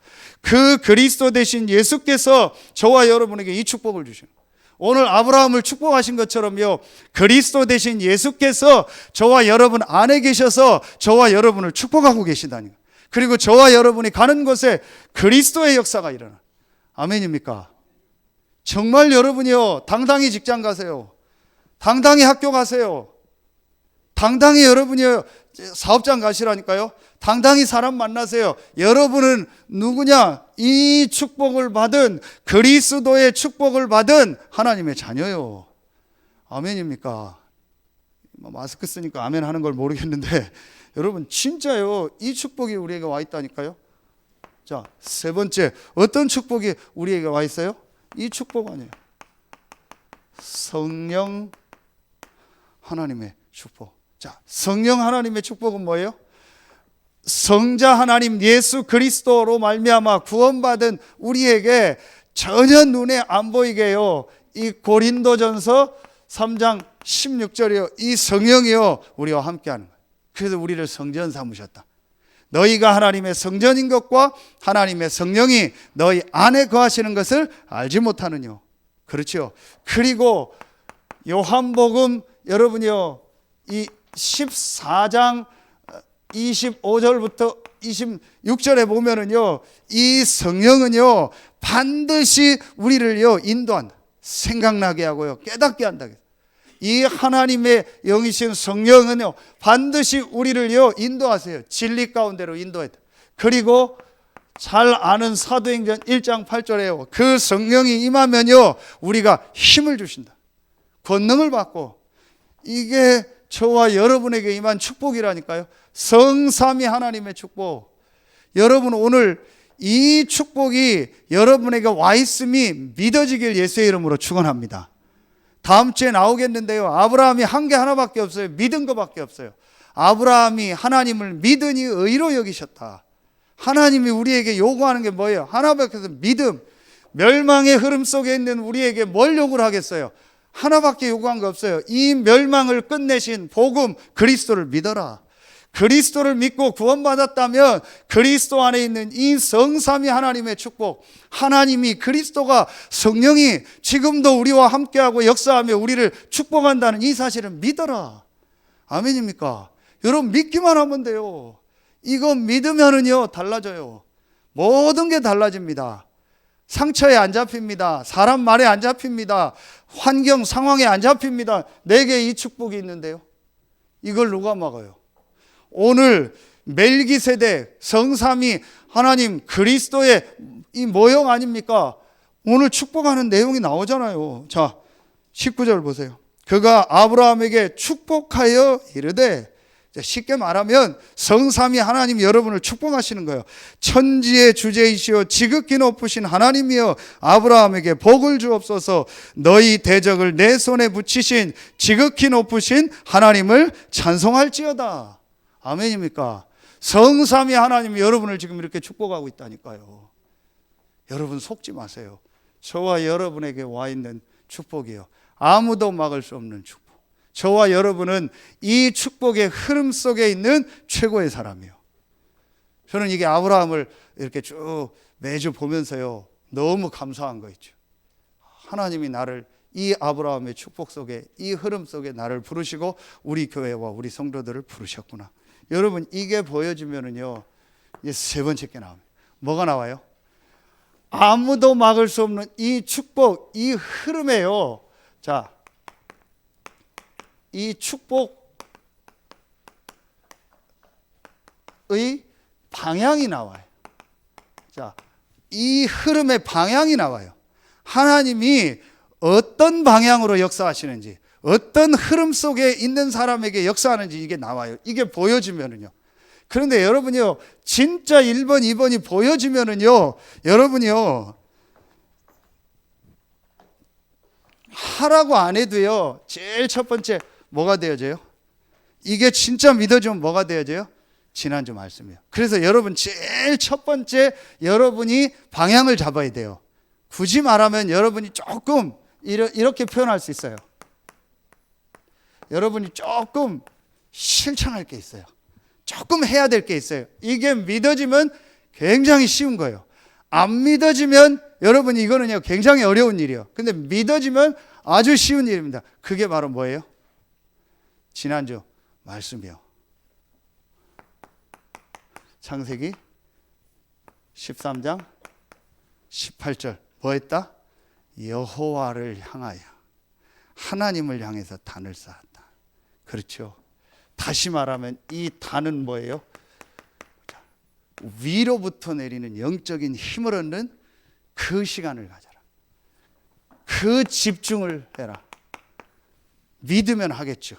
그 그리스도 되신 예수께서 저와 여러분에게 이 축복을 주시는 거예요. 오늘 아브라함을 축복하신 것처럼요, 그리스도 되신 예수께서 저와 여러분 안에 계셔서 저와 여러분을 축복하고 계시다니. 그리고 저와 여러분이 가는 곳에 그리스도의 역사가 일어나. 아멘입니까? 정말 여러분이요, 당당히 직장 가세요. 당당히 학교 가세요. 당당히 여러분이요, 사업장 가시라니까요. 당당히 사람 만나세요. 여러분은 누구냐? 이 축복을 받은, 그리스도의 축복을 받은 하나님의 자녀요. 아멘입니까? 마스크 쓰니까 아멘 하는 걸 모르겠는데 여러분 진짜요, 이 축복이 우리에게 와 있다니까요. 자, 세 번째, 어떤 축복이 우리에게 와 있어요? 이 축복 아니에요. 성령 하나님의 축복. 자, 성령 하나님의 축복은 뭐예요? 성자 하나님 예수 그리스도로 말미암아 구원받은 우리에게 전혀 눈에 안 보이게요, 이 고린도전서 3장 16절이요, 이 성령이요 우리와 함께하는 거예요. 그래서 우리를 성전 삼으셨다. 너희가 하나님의 성전인 것과 하나님의 성령이 너희 안에 거하시는 것을 알지 못하느뇨. 그렇죠. 그리고 요한복음 여러분이요, 이 14장 25절부터 26절에 보면은요, 이 성령은요 반드시 우리를요 인도한다. 생각나게 하고요, 깨닫게 한다. 이 하나님의 영이신 성령은요 반드시 우리를요 인도하세요. 진리 가운데로 인도했다. 그리고 잘 아는 사도행전 1장 8절에요, 그 성령이 임하면요 우리가 힘을 주신다. 권능을 받고, 이게 저와 여러분에게 임한 축복이라니까요. 성삼위 하나님의 축복. 여러분 오늘 이 축복이 여러분에게 와 있음이 믿어지길 예수의 이름으로 축원합니다. 다음 주에 나오겠는데요, 아브라함이 한 게 하나밖에 없어요. 믿은 것밖에 없어요. 아브라함이 하나님을 믿으니 의로 여기셨다. 하나님이 우리에게 요구하는 게 뭐예요? 하나밖에 없어요. 믿음. 멸망의 흐름 속에 있는 우리에게 뭘 요구를 하겠어요? 하나밖에 요구한 거 없어요. 이 멸망을 끝내신 복음 그리스도를 믿어라. 그리스도를 믿고 구원받았다면 그리스도 안에 있는 이 성삼위 하나님의 축복, 하나님이 그리스도가 성령이 지금도 우리와 함께하고 역사하며 우리를 축복한다는 이 사실을 믿어라. 아멘입니까? 여러분 믿기만 하면 돼요. 이거 믿으면은요 달라져요. 모든 게 달라집니다. 상처에 안 잡힙니다. 사람 말에 안 잡힙니다. 환경 상황에 안 잡힙니다. 내게 이 축복이 있는데요, 이걸 누가 막아요? 오늘 멜기세덱 성삼위 하나님 그리스도의 이 모형 아닙니까? 오늘 축복하는 내용이 나오잖아요. 자, 19절 보세요. 그가 아브라함에게 축복하여 이르되, 쉽게 말하면 성삼위 하나님 여러분을 축복하시는 거예요. 천지의 주제이시오 지극히 높으신 하나님이여 아브라함에게 복을 주옵소서. 너희 대적을 내 손에 붙이신 지극히 높으신 하나님을 찬송할지어다. 아멘입니까? 성삼위 하나님이 여러분을 지금 이렇게 축복하고 있다니까요. 여러분 속지 마세요. 저와 여러분에게 와 있는 축복이요, 아무도 막을 수 없는 축복. 저와 여러분은 이 축복의 흐름 속에 있는 최고의 사람이요. 저는 이게 아브라함을 이렇게 쭉 매주 보면서요 너무 감사한 거 있죠. 하나님이 나를 이 아브라함의 축복 속에, 이 흐름 속에 나를 부르시고 우리 교회와 우리 성도들을 부르셨구나. 여러분 이게 보여지면은요 이제 세 번째 게 나옵니다. 뭐가 나와요? 아무도 막을 수 없는 이 축복, 이 흐름에요. 자, 이 축복의 방향이 나와요. 자, 이 흐름의 방향이 나와요. 하나님이 어떤 방향으로 역사하시는지, 어떤 흐름 속에 있는 사람에게 역사하는지 이게 나와요. 이게 보여지면은요. 그런데 여러분이요, 진짜 1번, 2번이 보여지면은요, 여러분이요, 하라고 안 해도요, 제일 첫 번째 뭐가 되어져요? 이게 진짜 믿어지면 뭐가 되어져요? 지난주 말씀이에요. 그래서 여러분 제일 첫 번째 여러분이 방향을 잡아야 돼요. 굳이 말하면 여러분이 조금 이렇게 표현할 수 있어요. 여러분이 조금 실천할 게 있어요. 조금 해야 될 게 있어요. 이게 믿어지면 굉장히 쉬운 거예요. 안 믿어지면 여러분 이거는요 굉장히 어려운 일이에요. 근데 믿어지면 아주 쉬운 일입니다. 그게 바로 뭐예요? 지난주 말씀이요. 창세기 13장 18절 뭐 했다? 여호와를 향하여, 하나님을 향해서 단을 쌓았다. 그렇죠. 다시 말하면 이 단은 뭐예요? 위로부터 내리는 영적인 힘을 얻는 그 시간을 가져라. 그 집중을 해라. 믿으면 하겠죠.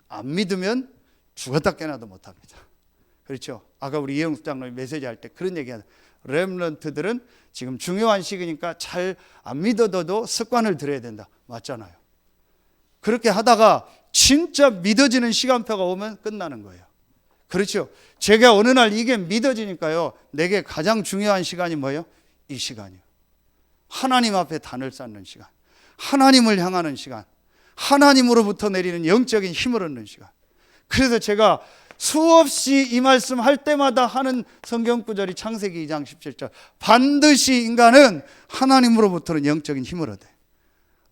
안 믿으면 죽었다 깨나도 못합니다. 그렇죠? 아까 우리 이영숙 장로님 메시지 할 때 그런 얘기하는, 렘넌트들은 지금 중요한 시기니까 잘 안 믿어도 습관을 들여야 된다. 맞잖아요. 그렇게 하다가 진짜 믿어지는 시간표가 오면 끝나는 거예요. 그렇죠? 제가 어느 날 이게 믿어지니까요, 내게 가장 중요한 시간이 뭐예요? 이 시간이요. 하나님 앞에 단을 쌓는 시간, 하나님을 향하는 시간, 하나님으로부터 내리는 영적인 힘을 얻는 시간. 그래서 제가 수없이 이 말씀 할 때마다 하는 성경 구절이 창세기 2장 17절, 반드시 인간은 하나님으로부터는 영적인 힘을 얻어요.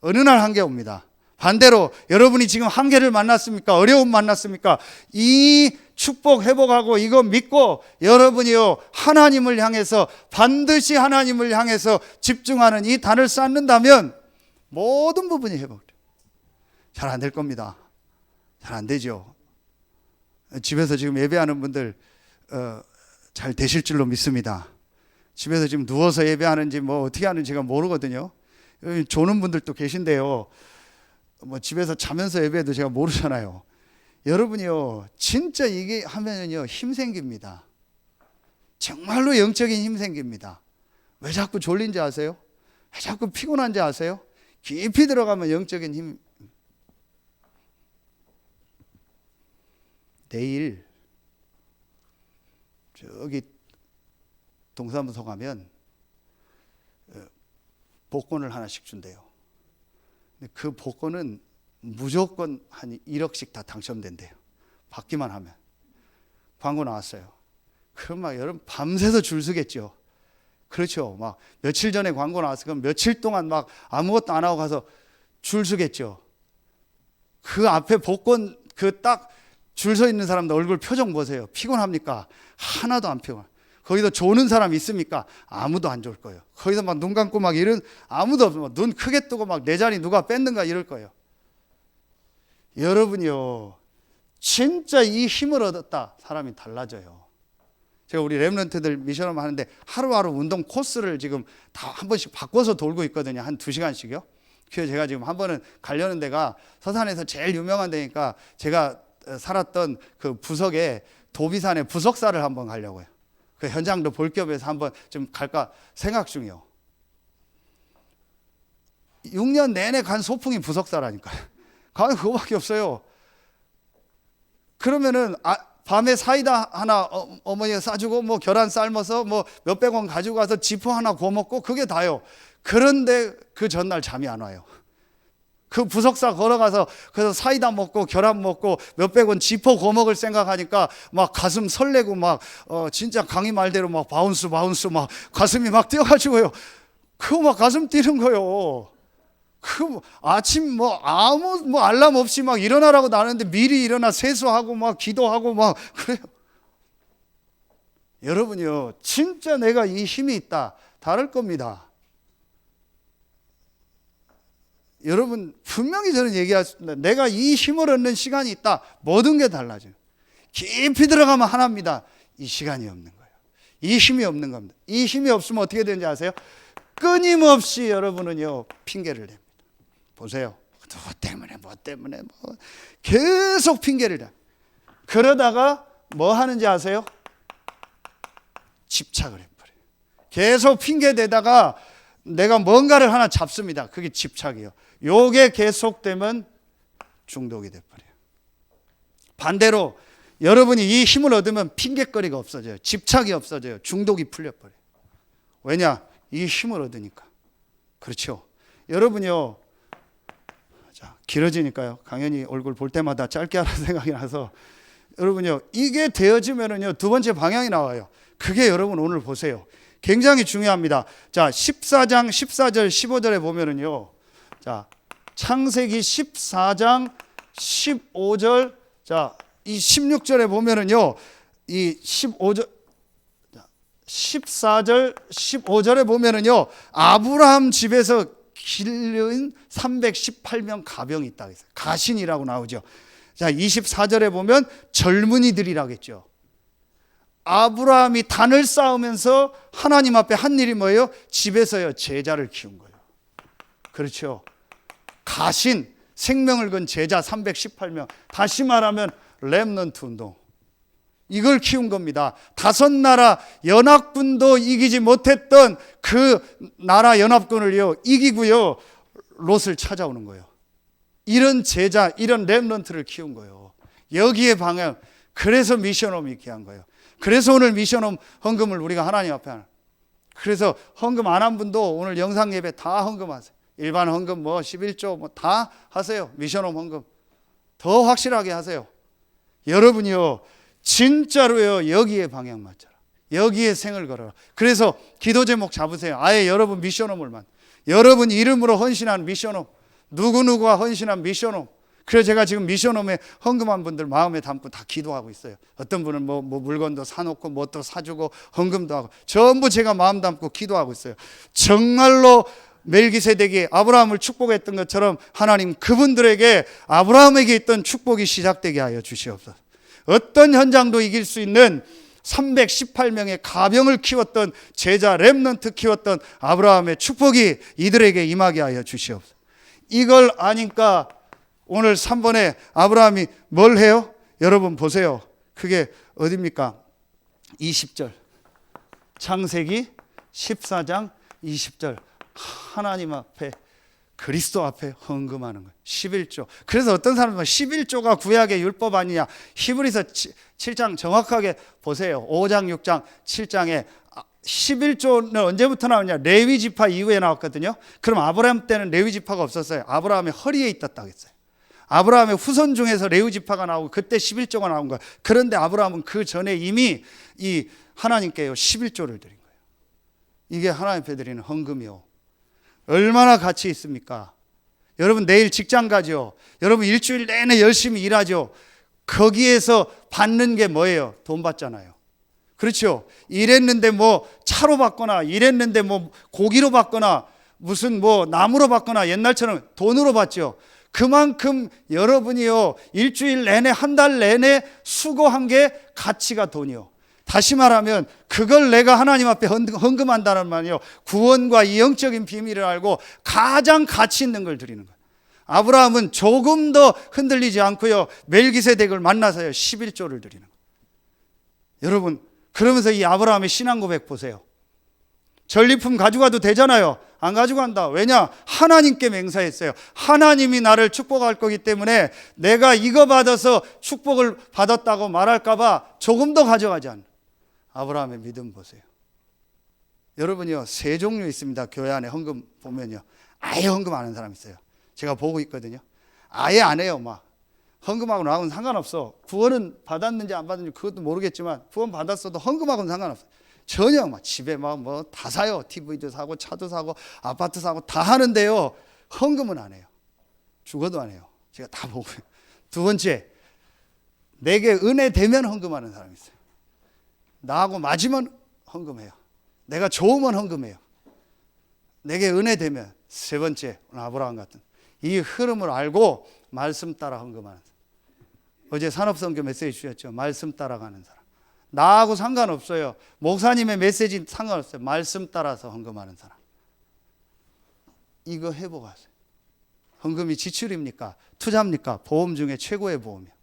어느 날 한계 옵니다. 반대로 여러분이 지금 한계를 만났습니까? 어려움 만났습니까? 이 축복 회복하고 이거 믿고 여러분이요, 하나님을 향해서, 반드시 하나님을 향해서 집중하는 이 단을 쌓는다면 모든 부분이 회복돼요. 잘 안 될 겁니다. 잘 안 되죠. 집에서 지금 예배하는 분들 잘 되실 줄로 믿습니다. 집에서 지금 누워서 예배하는지 뭐 어떻게 하는지 제가 모르거든요. 조는 분들도 계신데요, 뭐 집에서 자면서 예배해도 제가 모르잖아요. 여러분이요, 진짜 이게 하면은요 힘 생깁니다. 정말로 영적인 힘 생깁니다. 왜 자꾸 졸린지 아세요? 왜 자꾸 피곤한지 아세요? 깊이 들어가면 영적인 힘. 내일 저기 동사무소 가면 복권을 하나씩 준대요. 그 복권은 무조건 한 1억씩 다 당첨된대요. 받기만 하면. 광고 나왔어요. 그럼 막 여러분 밤새서 줄 서겠죠. 그렇죠. 막 며칠 전에 광고 나왔어요. 그럼 며칠 동안 막 아무것도 안 하고 가서 줄 서겠죠. 그 앞에 복권 그 딱 줄 서 있는 사람들 얼굴 표정 보세요. 피곤합니까? 하나도 안 피곤. 거기서 조는 사람 있습니까? 아무도 안 졸 거예요. 거기서 막 눈 감고 막 이런 아무도 없어. 눈 크게 뜨고 막 내 자리 누가 뺐는가 이럴 거예요. 여러분이요, 진짜 이 힘을 얻었다, 사람이 달라져요. 제가 우리 렘넌트들 미션을 하는데 하루하루 운동 코스를 지금 다 한 번씩 바꿔서 돌고 있거든요. 한 2시간씩요. 그래서 제가 지금 한 번은 가려는 데가 서산에서 제일 유명한 데니까 제가 살았던 그 부석에 도비산에 부석사를 한번 가려고요. 그 현장도 볼 겸해서 한번 좀 갈까 생각 중이요. 6년 내내 간 소풍이 부석사라니까요. 가면 그거밖에 없어요. 그러면은 밤에 사이다 하나 어머니가 싸주고 뭐 계란 삶아서 뭐 몇백 원 가지고 가서 지포 하나 구워 먹고 그게 다요. 그런데 그 전날 잠이 안 와요. 그 부석사 걸어가서 그래서 사이다 먹고 계란 먹고 몇백 원 지포 구워 먹을 생각하니까 막 가슴 설레고 막 진짜 강의 말대로 막 바운스 막 가슴이 막 뛰어가지고요. 그거 막 가슴 뛰는 거요. 그 아침 뭐 아무 뭐 알람 없이 막 일어나라고 나는데 미리 일어나 세수하고 막 기도하고 막 그래요. 여러분요, 진짜 내가 이 힘이 있다, 다를 겁니다. 여러분 분명히 저는 얘기하겠습니다. 내가 이 힘을 얻는 시간이 있다, 모든 게 달라져요. 깊이 들어가면 하나입니다. 이 시간이 없는 거예요. 이 힘이 없는 겁니다. 이 힘이 없으면 어떻게 되는지 아세요? 끊임없이 여러분은요 핑계를 냅니다. 보세요. 뭐 때문에 계속 핑계를 대. 그러다가 뭐 하는지 아세요? 집착을 해버려요. 계속 핑계 대다가 내가 뭔가를 하나 잡습니다. 그게 집착이에요. 요게 계속되면 중독이 돼버려요. 반대로 여러분이 이 힘을 얻으면 핑계거리가 없어져요. 집착이 없어져요. 중독이 풀려버려요. 왜냐? 이 힘을 얻으니까. 그렇죠. 여러분이요, 자, 길어지니까요. 강연이 얼굴 볼 때마다 짧게 하라는 생각이 나서 여러분요, 이게 되어지면은요 두 번째 방향이 나와요. 그게 여러분 오늘 보세요. 굉장히 중요합니다. 자, 14장 14절 15절에 보면은요. 자, 창세기 14장 15절, 자, 이 16절에 보면은요. 이 15절 14절 15절에 보면은요. 아브라함 집에서 길른 318명 가병이 있다고 했어요. 가신이라고 나오죠. 자, 24절에 보면 젊은이들이라고 했죠. 아브라함이 단을 쌓으면서 하나님 앞에 한 일이 뭐예요? 집에서요 제자를 키운 거예요. 그렇죠. 가신, 생명을 건 제자 318명. 다시 말하면 렘넌트 운동. 이걸 키운 겁니다. 5나라 연합군도 이기지 못했던 그 나라 연합군을요 이기고요 롯을 찾아오는 거예요. 이런 제자, 이런 렘넌트를 키운 거예요. 여기에 방향. 그래서 미션홈이 귀한 거예요. 그래서 오늘 미션홈 헌금을 우리가 하나님 앞에 하는. 그래서 헌금 안 한 분도 오늘 영상 예배 다 헌금하세요. 일반 헌금 뭐 11조 뭐 다 하세요. 미션홈 헌금 더 확실하게 하세요. 여러분이요 진짜로요 여기에 방향 맞춰라. 여기에 생을 걸어라. 그래서 기도 제목 잡으세요. 아예 여러분 미션홈을 여러분 이름으로 헌신한 미션홈, 누구누구가 헌신한 미션홈. 그래서 제가 지금 미션홈에 헌금한 분들 마음에 담고 다 기도하고 있어요. 어떤 분은 뭐 물건도 사놓고 뭐 또 사주고 헌금도 하고 전부 제가 마음 담고 기도하고 있어요. 정말로 멜기세덱이 아브라함을 축복했던 것처럼 하나님 그분들에게 아브라함에게 있던 축복이 시작되게 하여 주시옵소서. 어떤 현장도 이길 수 있는 318명의 가병을 키웠던 제자 렘넌트 키웠던 아브라함의 축복이 이들에게 임하게 하여 주시옵소서. 이걸 아니까 오늘 3번에 아브라함이 뭘 해요? 여러분 보세요. 그게 어디입니까? 20절. 창세기 14장 20절. 하나님 앞에 그리스도 앞에 헌금하는 거예요. 11조. 그래서 어떤 사람들은 11조가 구약의 율법 아니냐. 히브리서 7장 정확하게 보세요. 5장, 6장, 7장에 11조는 언제부터 나오냐? 레위 지파 이후에 나왔거든요. 그럼 아브라함 때는 레위 지파가 없었어요. 아브라함의 허리에 있었다고 했어요. 아브라함의 후손 중에서 레위 지파가 나오고 그때 11조가 나온 거예요. 그런데 아브라함은 그 전에 이미 이 하나님께요 11조를 드린 거예요. 이게 하나님 앞에 드리는 헌금이요. 얼마나 가치 있습니까? 여러분 내일 직장 가죠. 여러분 일주일 내내 열심히 일하죠. 거기에서 받는 게 뭐예요? 돈 받잖아요. 그렇죠? 일했는데 뭐 차로 받거나 일했는데 뭐 고기로 받거나 무슨 뭐 나무로 받거나 옛날처럼 돈으로 받죠. 그만큼 여러분이요 일주일 내내 한 달 내내 수고한 게 가치가 돈이요. 다시 말하면 그걸 내가 하나님 앞에 헌금한다는 말이요 구원과 이 영적인 비밀을 알고 가장 가치 있는 걸 드리는 거예요. 아브라함은 조금 더 흔들리지 않고요 멜기세덱을 만나서요 11조를 드리는 거예요. 여러분 그러면서 이 아브라함의 신앙 고백 보세요. 전리품 가져가도 되잖아요. 안 가져간다. 왜냐? 하나님께 맹세했어요. 하나님이 나를 축복할 거기 때문에 내가 이거 받아서 축복을 받았다고 말할까 봐 조금 더 가져가지 않는 아브라함의 믿음 보세요. 여러분이요 3종류 있습니다. 교회 안에 헌금 보면요 아예 헌금 안 하는 사람 있어요. 제가 보고 있거든요. 아예 안 해요. 막 헌금하고 나하고는 상관없어. 구원은 받았는지 안 받았는지 그것도 모르겠지만 구원 받았어도 헌금하고는 상관없어요. 전혀 막 집에 막 뭐 다 사요. TV도 사고 차도 사고 아파트 사고 다 하는데요 헌금은 안 해요. 죽어도 안 해요. 제가 다 보고요. 두 번째, 내게 은혜 되면 헌금하는 사람이 있어요. 나하고 맞으면 헌금해요. 내가 좋으면 헌금해요. 내게 은혜 되면. 세 번째, 아브라함 같은 이 흐름을 알고 말씀 따라 헌금하는 사람. 어제 산업선교 메시지 주셨죠. 말씀 따라가는 사람. 나하고 상관없어요. 목사님의 메시지 상관없어요. 말씀 따라서 헌금하는 사람. 이거 해보고 하세요. 헌금이 지출입니까? 투자입니까? 보험 중에 최고의 보험이에요.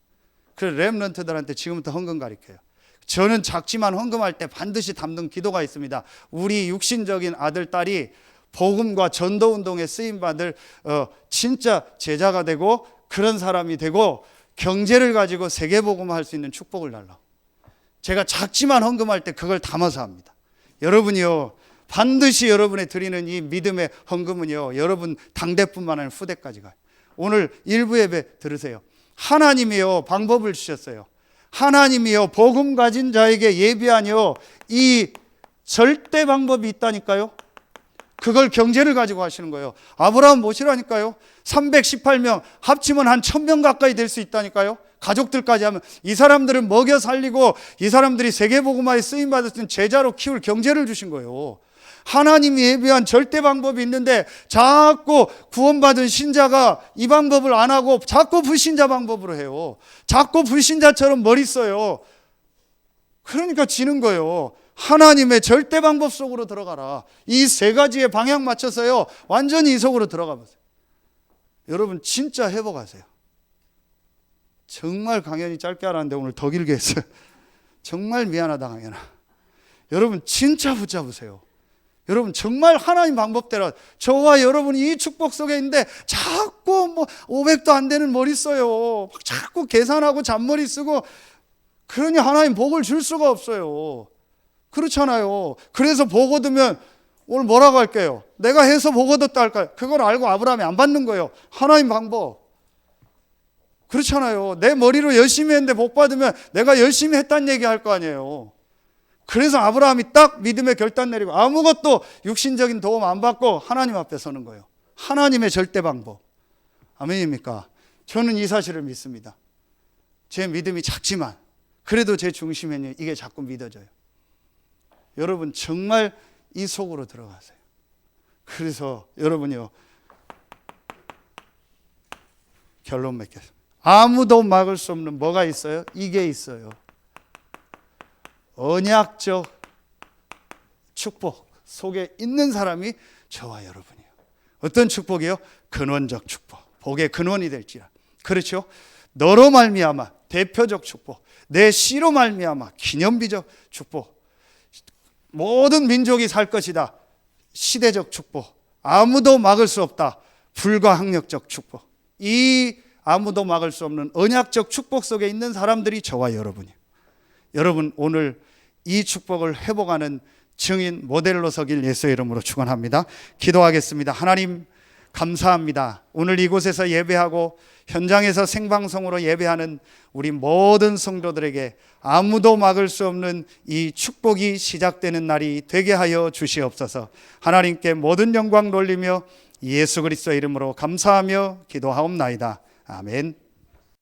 그래서 렘넌트들한테 지금부터 헌금 가르쳐요. 저는 작지만 헌금할 때 반드시 담는 기도가 있습니다. 우리 육신적인 아들, 딸이 복음과 전도운동에 쓰임받을 진짜 제자가 되고 그런 사람이 되고 경제를 가지고 세계복음을 할 수 있는 축복을 달라고. 제가 작지만 헌금할 때 그걸 담아서 합니다. 여러분이요 반드시 여러분의 드리는 이 믿음의 헌금은요 여러분 당대뿐만 아니라 후대까지 가요. 오늘 일부 예배 들으세요. 하나님이요 방법을 주셨어요. 하나님이요 복음 가진 자에게 예비하여 이 절대 방법이 있다니까요. 그걸 경제를 가지고 하시는 거예요. 아브라함 모시라니까요. 318명 합치면 한 1000명 가까이 될 수 있다니까요. 가족들까지 하면 이 사람들을 먹여 살리고 이 사람들이 세계복음화에 쓰임받을 수 있는 제자로 키울 경제를 주신 거예요. 하나님이 예비한 절대 방법이 있는데 자꾸 구원받은 신자가 이 방법을 안 하고 자꾸 불신자 방법으로 해요. 자꾸 불신자처럼 머리 써요. 그러니까 지는 거예요. 하나님의 절대 방법 속으로 들어가라. 이 세 가지의 방향 맞춰서요 완전히 이 속으로 들어가 보세요. 여러분 진짜 회복하세요. 정말 강연이 짧게 하라는데 오늘 더 길게 했어요. 정말 미안하다 강연아. 여러분 진짜 붙잡으세요. 여러분 정말 하나님 방법대로. 저와 여러분이 이 축복 속에 있는데 자꾸 뭐 500도 안 되는 머리 써요. 자꾸 계산하고 잔머리 쓰고, 그러니 하나님 복을 줄 수가 없어요. 그렇잖아요. 그래서 복 얻으면 오늘 뭐라고 할게요? 내가 해서 복 얻었다 할까요? 그걸 알고 아브라함이 안 받는 거예요. 하나님 방법. 그렇잖아요. 내 머리로 열심히 했는데 복 받으면 내가 열심히 했다는 얘기 할 거 아니에요. 그래서 아브라함이 딱 믿음의 결단 내리고 아무것도 육신적인 도움 안 받고 하나님 앞에 서는 거예요. 하나님의 절대 방법. 아멘입니까? 저는 이 사실을 믿습니다. 제 믿음이 작지만 그래도 제 중심에는 이게 자꾸 믿어져요. 여러분 정말 이 속으로 들어가세요. 그래서 여러분이요, 결론 맺겠습니다. 아무도 막을 수 없는 뭐가 있어요? 이게 있어요. 언약적 축복 속에 있는 사람이 저와 여러분이에요. 어떤 축복이요? 근원적 축복. 복의 근원이 될지라. 그렇죠? 너로 말미암아 대표적 축복, 내 씨로 말미암아 기념비적 축복, 모든 민족이 살 것이다. 시대적 축복, 아무도 막을 수 없다. 불가항력적 축복. 이 아무도 막을 수 없는 언약적 축복 속에 있는 사람들이 저와 여러분이에요. 여러분 오늘 이 축복을 회복하는 증인 모델로 서길 예수의 이름으로 축원합니다. 기도하겠습니다. 하나님 감사합니다. 오늘 이곳에서 예배하고 현장에서 생방송으로 예배하는 우리 모든 성도들에게 아무도 막을 수 없는 이 축복이 시작되는 날이 되게 하여 주시옵소서. 하나님께 모든 영광 돌리며 예수 그리스도의 이름으로 감사하며 기도하옵나이다. 아멘.